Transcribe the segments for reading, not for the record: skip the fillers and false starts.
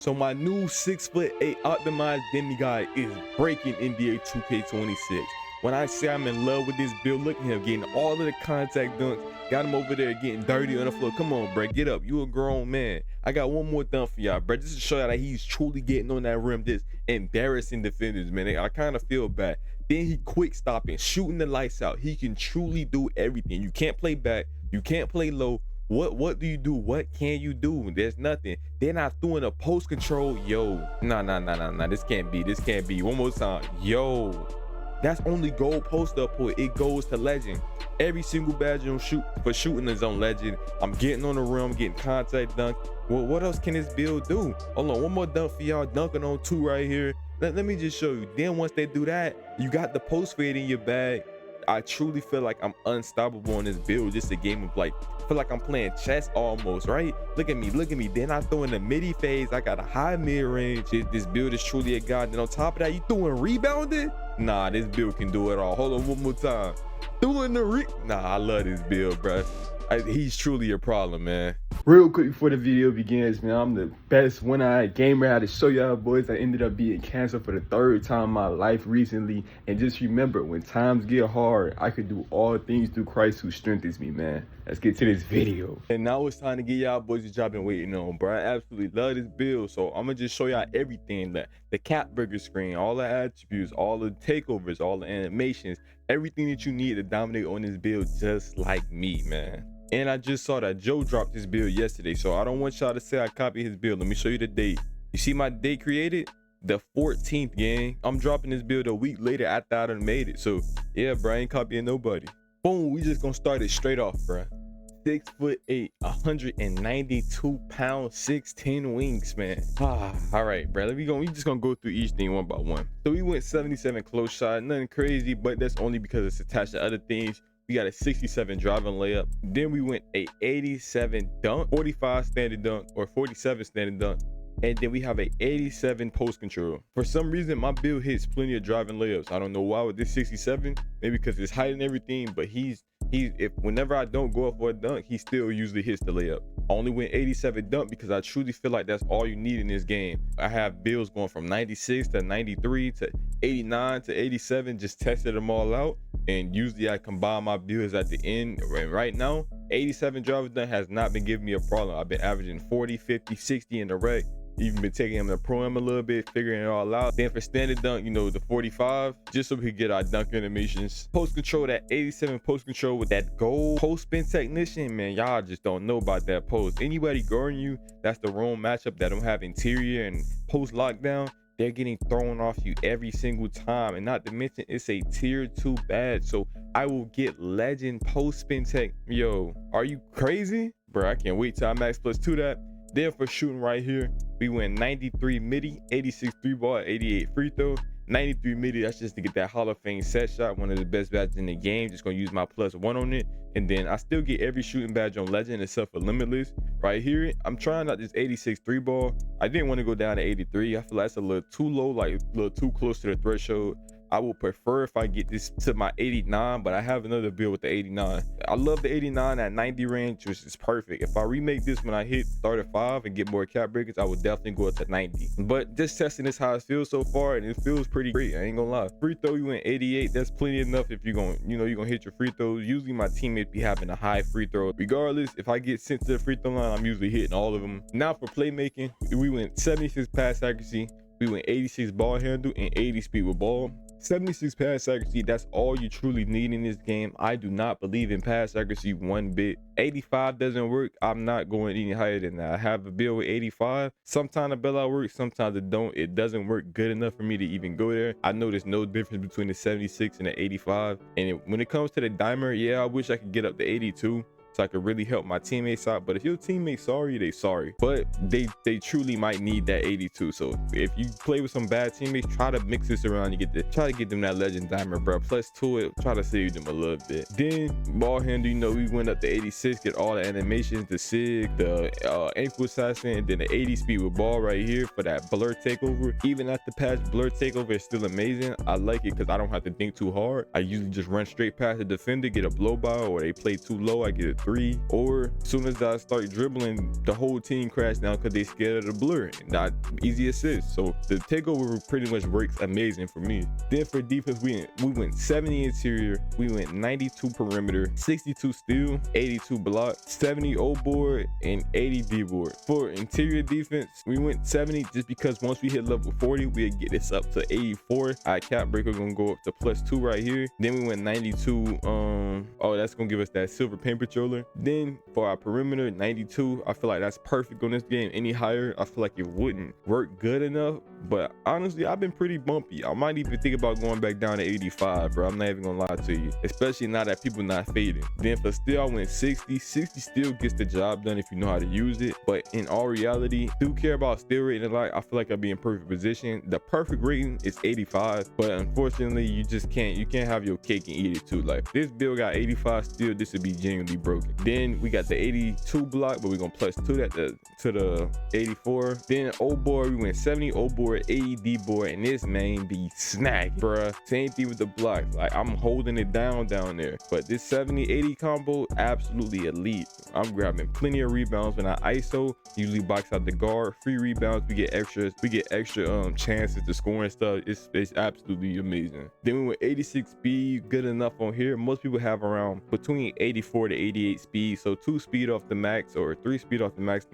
So my new 6'8" optimized demigod is breaking NBA 2K26. When I say I'm in love with this build, look at him getting all of the contact dunks. Got him over there getting dirty on the floor. Come on, bro, get up. You a grown man. I got one more dunk for y'all, bro, just to show y'all that he's truly getting on that rim, just embarrassing defenders, man. I kind of feel bad. Then he quick stopping, shooting the lights out. He can truly do everything. You can't play back. You can't play low. What do you do? What can you do? There's nothing. They're not doing a post control. Yo, nah. This can't be. One more time. Yo, that's only gold post up point. It goes to legend. Every single badge on shooting is on legend. I'm getting on the rim, getting contact dunk. Well, what else can this build do? Hold on, one more dunk for y'all. Dunking on 2 right here. Let me just show you. Then once they do that, you got the post fade in your bag. I truly feel like I'm unstoppable on this build. Just a game of like, I feel like I'm playing chess almost, right? Look at me. Then I throw in the midi phase. I got a high mid range. This build is truly a god. Then on top of that, you throwing rebounding? Nah, this build can do it all. Hold on one more time. Doing the nah, I love this build, bro. He's truly a problem, man. Real quick before the video begins, man, I'm the best one-eyed gamer. I had to show y'all boys I ended up being canceled for the 3rd time in my life recently. And just remember, when times get hard, I could do all things through Christ who strengthens me, man. Let's get to this video. And now it's time to get y'all boys the job been waiting on, bro. I absolutely love this build. So I'm gonna just show y'all everything, the cap burger screen, all the attributes, all the takeovers, all the animations, everything that you need to dominate on this build just like me, man. And I just saw that Joe dropped his build yesterday, so I don't want y'all to say I copied his build. Let me show you the date. You see my date created? The 14th, gang. I'm dropping this build a week later after I done made it. So yeah, bro, I ain't copying nobody. Boom, we just gonna start it straight off, bro. 6'8", 192 pounds, 6'10" wingspan. All right, bro. We just gonna go through each thing one by one. So we went 77 close shot, nothing crazy, but that's only because it's attached to other things. We got a 67 driving layup. Then we went a 87 dunk, 45 standard dunk, or 47 standard dunk. And then we have a 87 post control. For some reason, my build hits plenty of driving layups. I don't know why with this 67, maybe because it's height and everything, but whenever I don't go up for a dunk, he still usually hits the layup. I only went 87 dunk because I truly feel like that's all you need in this game. I have builds going from 96 to 93 to 89 to 87, just tested them all out. And usually I combine my builds at the end. And right now, 87 driver dunk has not been giving me a problem. I've been averaging 40, 50, 60 in the rec. Even been taking him to pro him a little bit, figuring it all out. Then for standard dunk, you know, the 45, just so we could get our dunk animations. Post control, that 87 post control with that gold post spin technician, man, y'all just don't know about that post. Anybody guarding you, that's the wrong matchup that don't have interior and post lockdown. They're getting thrown off you every single time, and not to mention it's a tier 2 badge, so I will get legend post spin tech. Yo, are you crazy, bro? I can't wait till I max +2 that. Then for shooting right here, we went 93 midi, 86 3-ball, 88 free throw. 93 midi, that's just to get that Hall of Fame set shot, one of the best badges in the game. Just gonna use my +1 on it. And then I still get every shooting badge on legend except for limitless. Right here, I'm trying out this 86 3-ball. I didn't want to go down to 83. I feel like it's a little too low, like a little too close to the threshold. I would prefer if I get this to my 89, but I have another build with the 89. I love the 89 at 90 range, which is perfect. If I remake this when I hit 35 and get more cap breakers, I would definitely go up to 90. But just testing this how it feels so far, and it feels pretty great. I ain't gonna lie. Free throw, you went 88. That's plenty enough if you're gonna, you're gonna hit your free throws. Usually my teammates be having a high free throw. Regardless, if I get sent to the free throw line, I'm usually hitting all of them. Now for playmaking, we went 76 pass accuracy. We went 86 ball handle and 80 speed with ball. 76 pass accuracy, that's all you truly need in this game. I do not believe in pass accuracy one bit. 85 doesn't work. I'm not going any higher than that. I have a build with 85. Sometimes the bailout works, sometimes it don't. It doesn't work good enough for me to even go there. I know there's no difference between the 76 and the 85. And when it comes to the dimer, yeah, I wish I could get up to 82. So I could really help my teammates out. But if your teammates sorry, they sorry. But they truly might need that 82. So if you play with some bad teammates, try to mix this around. Try to get them that legend dimer, bro. +2 it, try to save them a little bit. Then ball handle, we went up to 86, get all the animations, the sig, the ankle assassin, and then the 80 speed with ball right here for that blur takeover. Even at the patch, blur takeover is still amazing. I like it because I don't have to think too hard. I usually just run straight past the defender, get a blow by, or they play too low, I get a 3, or as soon as I start dribbling, the whole team crash down because they scared of the blur. Not easy assist. So the takeover pretty much works amazing for me. Then for defense, we went 70 interior, we went 92 perimeter, 62 steal, 82 block, 70 O board, and 80 D board. For interior defense, we went 70 just because once we hit level 40, we'll get this up to 84. Our cap breaker gonna go up to +2 right here. Then we went 92. Oh, that's gonna give us that silver paint patroller. Then for our perimeter, 92. I feel like that's perfect on this game. Any higher, I feel like it wouldn't work good enough. But honestly, I've been pretty bumpy. I might even think about going back down to 85, bro. I'm not even gonna lie to you, especially now that people not fading. Then for steal, I went 60. 60 still gets the job done if you know how to use it. But in all reality, do care about steal rating a lot. I feel like I'd be in perfect position. The perfect rating is 85, but unfortunately, you can't have your cake and eat it too. Like if this build got 85 steal, this would be genuinely broken. Then we got the 82 block, but we're gonna +2 that to the 84. Then O board, we went 70 O board, 80 D board, and this main be snack, bruh. Same thing with the blocks. Like I'm holding it down there. But this 70-80 combo, absolutely elite. I'm grabbing plenty of rebounds when I ISO. Usually box out the guard, free rebounds. We get extra chances to score and stuff. It's absolutely amazing. Then we went 86 speed, good enough on here. Most people have around between 84 to 88 speed, so 2 speed off the max or 3 speed off the max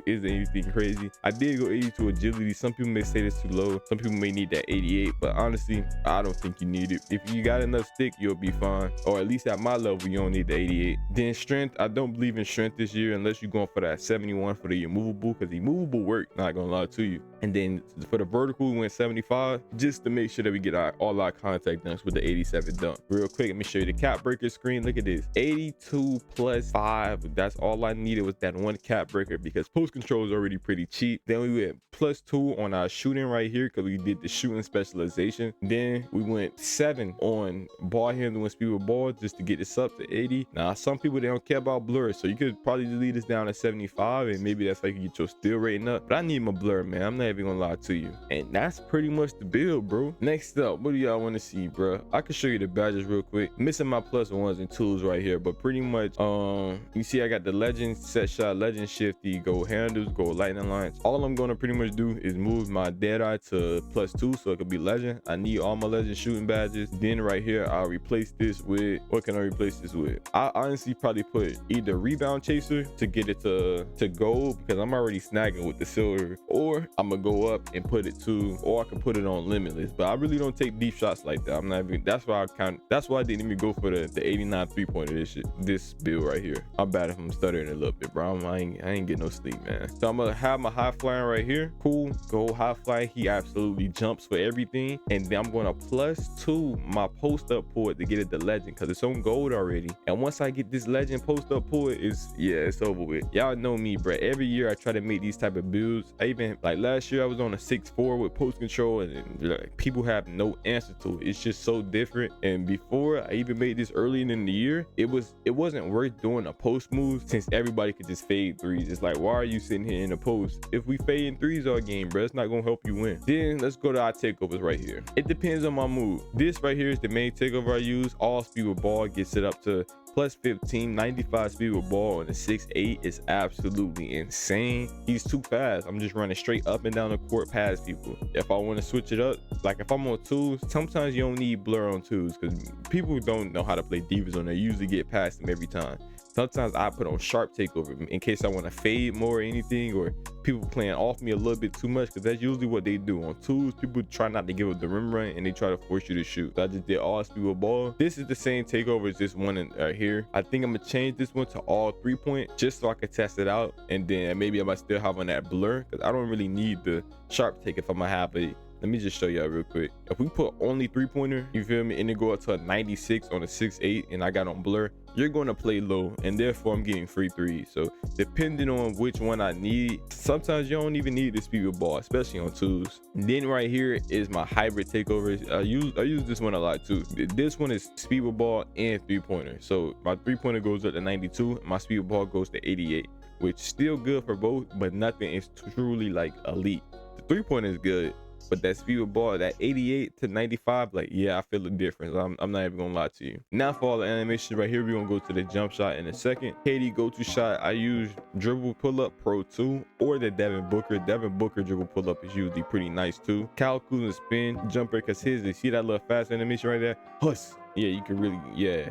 isn't anything crazy. I did go 82 agility. Some people may say this too low, some people may need that 88, but honestly I don't think you need it. If you got enough stick, you'll be fine, or at least at my level you don't need the 88. Then strength, I don't believe in strength this year unless you're going for that 71 for the immovable, because the immovable work, not gonna lie to you. And then for the vertical, we went 75 just to make sure that we get all our contact dunks with the 87 dunk. Real quick, let me show you the cap breaker screen. Look at this, 82 + 5. That's all I needed was that one cap breaker, because post control is already pretty cheap. Then we went +2 on our shooting right here because we did the shooting specialization. Then we went 7 on ball handling speed with ball just to get this up to 80. Now some people, they don't care about blur, so you could probably just leave this down to 75, and maybe that's like you get your steal rating up. But I need my blur, man. I'm not even gonna lie to you. And that's pretty much the build, bro. Next up, what do y'all want to see, bro? I can show you the badges real quick. Missing my +1s and 2s right here, but pretty much you see I got the legend set shot, legend shifty, go handles, go lightning lines. All I'm gonna pretty much do is move my dead eye to +2 so it could be legend. I need all my legend shooting badges. Then right here I'll replace this with, what can I replace this with? I honestly probably put either rebound chaser to get it to gold, because I'm already snagging with the silver, or I'm gonna go up and put it to, or I can put it on limitless. But I really don't take deep shots like that. I'm not even, that's why I didn't even go for the 89 3-pointer this build right here. I'm bad if I'm stuttering a little bit, bro. I ain't getting no sleep, man. So I'm gonna have my high flying right here. Cool, go high flying. He absolutely jumps for everything. And then I'm gonna +2 my post up port to get it the legend, because it's on gold already. And once I get this legend post up port, it's over with. Y'all know me, bro. Every year I try to make these type of builds. I even, like last year I was on a 6-4 with post control, and like, people have no answer to it. It's just so different. And before I even made this early in the year, it wasn't worth doing a post move, since everybody could just fade threes. It's like, why are you sitting here in a post if we fade in threes all game, bro? It's not gonna help you win. Then let's go to our takeovers right here. It depends on my move. This right here is the main takeover I use. All speed with ball gets it up to +15, 95 speed with ball on the 6'8" is absolutely insane. He's too fast. I'm just running straight up and down the court past people. If I want to switch it up, like if I'm on 2s, sometimes you don't need blur on 2s because people don't know how to play defense on there. You usually get past them every time. Sometimes I put on sharp takeover in case I want to fade more or anything, or people playing off me a little bit too much, because that's usually what they do. On 2s, people try not to give up the rim run and they try to force you to shoot. So I just did all speed with ball. This is the same takeover as this one right here. I think I'm gonna change this one to all 3-point just so I can test it out, and then maybe I might still have on that blur, because I don't really need the sharp take if I'm gonna have it. Let me just show y'all real quick. If we put only 3-pointer, you feel me, and it go up to a 96 on a 6'8", and I got on blur, you're going to play low, and therefore I'm getting free threes. So depending on which one I need, sometimes you don't even need the speed with ball, especially on 2s. Then right here is my hybrid takeovers. I use this one a lot too. This one is speed with ball and 3-pointer. So my 3-pointer goes up to 92, and my speed with ball goes to 88, which still good for both, but nothing is truly like elite. The 3-pointer is good, But that speed with ball, that 88 to 95, like, yeah, I feel the difference. I'm not even gonna lie to you. Now for all the animations right here, we're gonna go to the jump shot in a second. KD go-to shot, I use dribble pull-up Pro 2 or the Devin Booker. Devin Booker dribble pull-up is usually pretty nice too. Kyle Kuzma spin jumper, because his, you see that little fast animation right there? Huss. Yeah, you can really, yeah.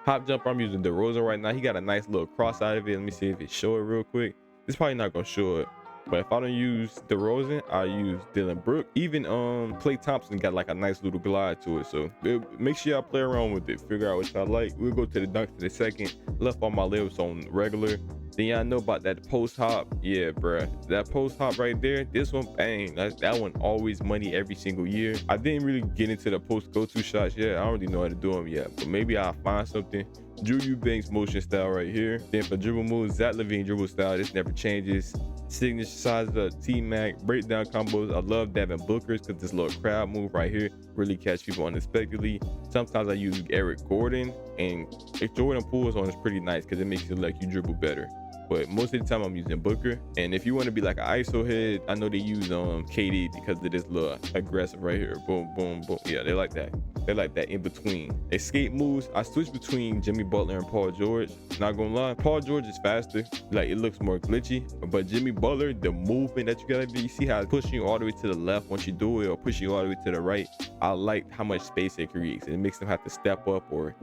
Hop jumper, I'm using DeRozan right now. He got a nice little cross out of it. Let me see if it show it real quick. It's probably not gonna show it. But if I don't use DeRozan, I use Dylan Brooks. Even Klay Thompson got like a nice little glide to it. So make sure y'all play around with it. Figure out what y'all like. We'll go to the dunk in a second. Left all my lips on regular. Then y'all know about that post hop. Yeah, bruh. That post hop right there. This one, bang. That one always money every single year. I didn't really get into the post go-to shots yet. I don't really know how to do them yet. But maybe I'll find something. Drew Eubanks motion style right here. Then for dribble moves, Zach LaVine dribble style. This never changes. Signature size of T-Mac breakdown combos. I love Devin Booker's because this little crowd move right here really catch people unexpectedly. Sometimes I use Eric Gordon, and if Jordan pulls on, it's pretty nice because it makes it like you dribble better. But most of the time I'm using Booker. And if you want to be like an ISO head, I know they use KD because of this little aggressive right here. Boom, boom, boom. Yeah, they like that. They like that in between. Escape moves, I switch between Jimmy Butler and Paul George. Not gonna lie, Paul George is faster. Like, it looks more glitchy. But Jimmy Butler, the movement that you gotta do, you see how it's pushing you all the way to the left once you do it, or pushing you all the way to the right. I like how much space it creates. It makes them have to step up or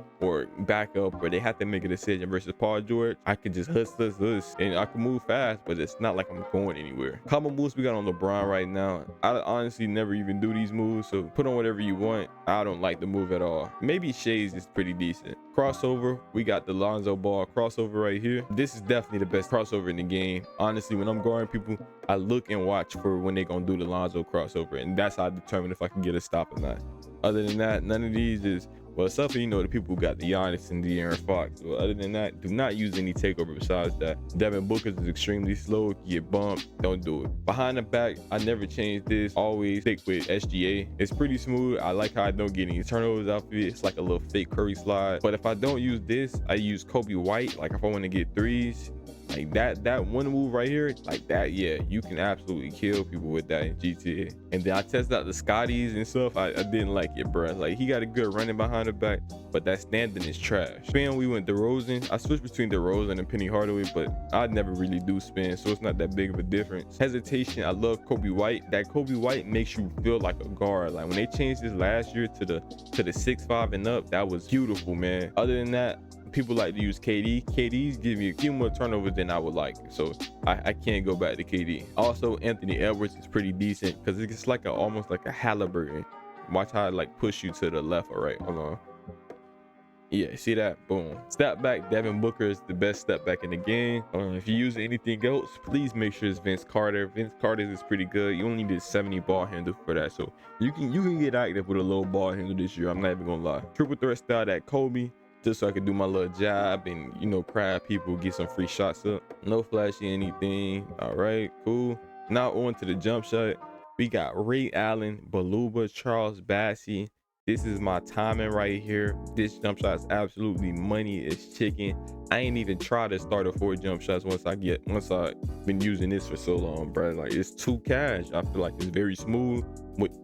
back up, or they have to make a decision. Versus Paul George, I can just hustle, and I can move fast, but it's not like I'm going anywhere. Common moves we got on LeBron right now. I honestly never even do these moves, so put on whatever you want. I don't like the move at all. Maybe Shades is pretty decent. Crossover, we got the Lonzo Ball crossover right here. This is definitely the best crossover in the game. Honestly, when I'm guarding people, I look and watch for when they're gonna do the Lonzo crossover, and that's how I determine if I can get a stop or not. Other than that, none of these is, well, except for, you know, the people who got the Giannis and the Aaron Fox. But other than that, do not use any takeover besides that. Devin Booker is extremely slow. You get bumped, don't do it. Behind the back, I never change this. Always stick with SGA. It's pretty smooth. I like how I don't get any turnovers out of it. It's like a little fake Curry slide. But if I don't use this, I use Kobe White. Like if I want to get threes, like that one move right here, like that, yeah, you can absolutely kill people with that in GTA. And then I tested out the Scotties and stuff. I didn't like it, bro. Like, he got a good running behind the back, but that standing is trash. Spin, we went DeRozan. I switched between DeRozan and Penny Hardaway, but I never really do spin, so it's not that big of a difference. Hesitation, I love Kobe White. That Kobe White makes you feel like a guard. Like when they changed this last year to the 6'5" and up, that was beautiful, man. Other than that, people like to use KD. KD's give you a few more turnovers than I would like, so I can't go back to KD. Also, Anthony Edwards is pretty decent because it's like almost like a Halliburton. Watch how I like push you to the left or right. Hold on. Yeah, see that? Boom. Step back, Devin Booker is the best step back in the game. If you use anything else, please make sure it's Vince Carter. Vince Carter is pretty good. You only need a 70 ball handle for that, so you can get active with a low ball handle this year. I'm not even gonna lie. Triple threat style, that Kobe, just so I can do my little job and, you know, crowd people, get some free shots up. No flashy anything. All right, cool. Now on to the jump shot. We got Ray Allen, Baluba, Charles Bassey. This is my timing right here. This jump shot is absolutely money. It's chicken. I ain't even try to start a 4 jump shots once I've been using this for so long, bro. Like, it's too cash. I feel like it's very smooth.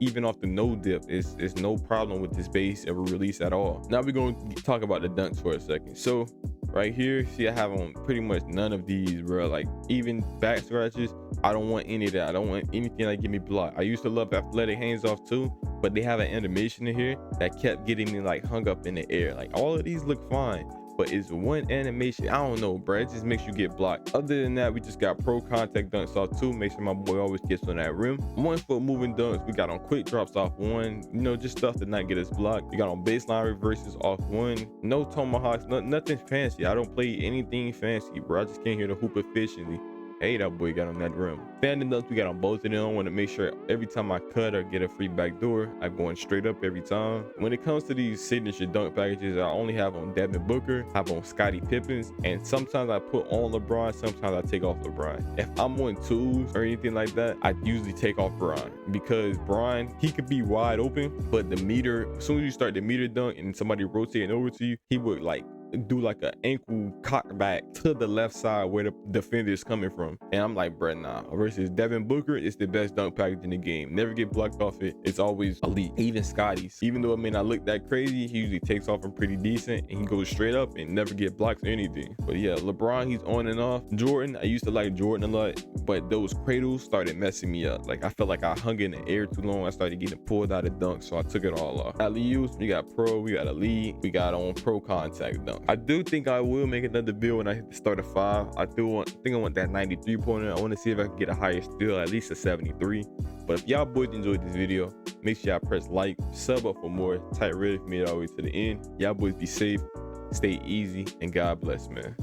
Even off the no dip, it's no problem with this base ever release at all. Now we're going to talk about the dunks for a second. So right here, see, I have on pretty much none of these, bro. Like, even back scratches, I don't want any of that. I don't want anything that give me block. I used to love athletic hands off too, but they have an animation in here that kept getting me like hung up in the air. Like, all of these look fine, but it's one animation, I don't know, bro, it just makes you get blocked. Other than that, we just got pro contact dunks off 2. Make sure my boy always gets on that rim. 1 foot moving dunks, we got on quick drops off 1, you know, just stuff to not get us blocked. We got on baseline reverses off 1. No tomahawks, nothing fancy. I don't play anything fancy, bro. I just came here to hoop efficiently. Hey, that boy got on that rim. Standing up, we got on both of them. I want to make sure every time I cut or get a free back door, I'm going straight up every time. When it comes to these signature dunk packages, I only have on Devin Booker, I have on Scottie Pippins, and sometimes I put on LeBron, sometimes I take off LeBron. If I'm on 2s or anything like that, I usually take off Bron, because Bron, he could be wide open, but the meter, as soon as you start the meter dunk and somebody rotating over to you, he would like do like an ankle cock back to the left side where the defender is coming from. And I'm like, bruh, nah. Versus Devin Booker, it's the best dunk package in the game. Never get blocked off it. It's always elite. Even Scotty's, even though it may not look that crazy, he usually takes off and pretty decent, and he goes straight up and never get blocked or anything. But yeah, LeBron, he's on and off. Jordan, I used to like Jordan a lot, but those cradles started messing me up. Like I felt like I hung in the air too long. I started getting pulled out of dunk, so I took it all off. Alley-oops, we got pro, we got elite, we got on pro contact dunk. I do think I will make another build when I hit the start of 5. I think I want that 93 pointer. I want to see if I can get a higher steal, at least a 73. But if y'all boys enjoyed this video, make sure y'all press like, sub up for more. Tight Red made it all the way to the end. Y'all boys be safe, stay easy, and God bless, man.